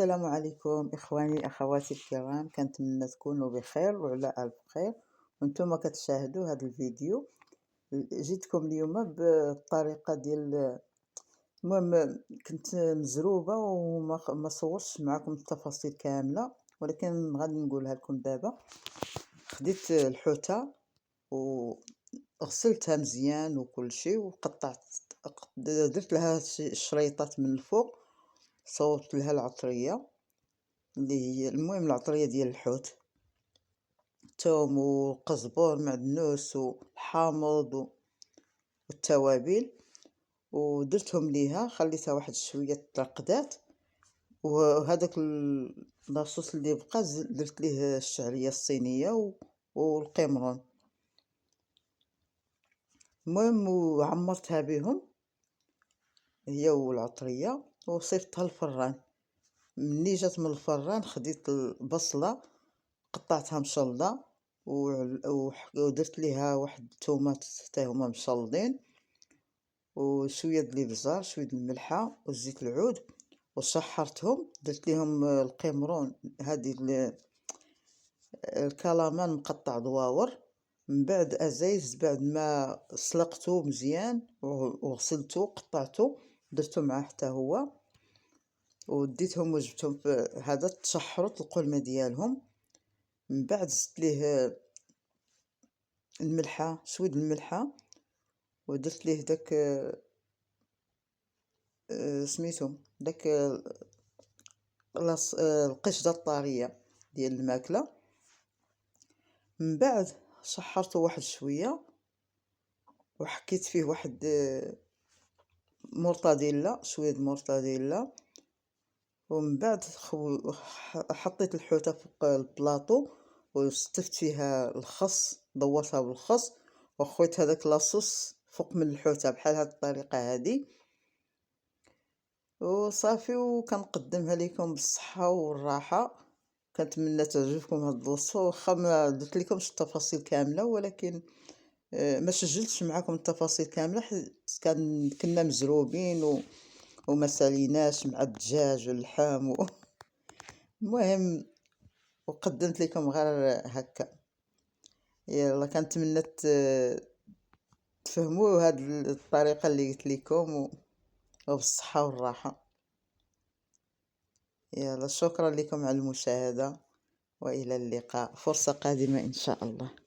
السلام عليكم إخواني أخواتي الكرام، كنتمنى تكونوا بخير وعلى ألف خير. وانتم كتشاهدوا هذا الفيديو. جيتكم اليوم بالطريقة ديال المهم كنت مزروبة وما ما صورتش معكم التفاصيل كاملة، ولكن غادي نقولها لكم دابا. خديت الحوتة وغسلتها مزيان وكل شيء وقطعت، درت لها شريطات من الفوق، صوبت لها العطرية اللي هي المهم العطرية ديال الحوت، الثوم والقزبر معدنوس والحامض والتوابل، ودرتهم ليها، خليتها واحد شوية ترقدات. وهذاك لاصوص اللي بقى درت ليه الشعرية الصينية والقمرون. المهم وعمرتها بهم هي والعطرية وصيفطها الفران. مني جات من الفران خديت البصلة قطعتها مشلضة ودرت ليها واحد الثومات حتى هما مشلضين، وشويه د الابزار، شويه د الملحه وزيت العود، وشحرتهم. درت ليهم القمرون، هذه الكلامان مقطع دواور. من بعد ازايز، بعد ما سلقته مزيان وغسلته قطعته درته معاه حتى هو، وديتهم وجبتهم في هذا. تشحرت القلمه ديالهم. من بعد زدت ليه الملحه، شويه الملحه، ودرت ليه داك سميتو داك القشده الطاريه ديال الماكله. من بعد شحرته واحد شويه وحكيت فيه واحد مرتديلا، شويه مرتديلا. ومن بعد حطيت الحوته فوق البلاطو وستفت فيها الخس، ضورتها بالخس وخويت هذاك لاصوص فوق من الحوته بحال هاد الطريقه هذه وصافي. وكنقدمها لكم بالصحه والراحه. كنتمنى تعجبكم هاد الوصفه، واخا ما درت لكمش التفاصيل كامله، ولكن ما سجلتش معكم التفاصيل كامله حيت كنا مزروبين وما ساليناش مع الدجاج واللحم المهم وقدمت لكم غير هكا. يلا كنتمنى تفهموا هاد الطريقه اللي قلت لكم وبالصحه والراحه. يلا شكرا لكم على المشاهده، والى اللقاء، فرصه قادمه ان شاء الله.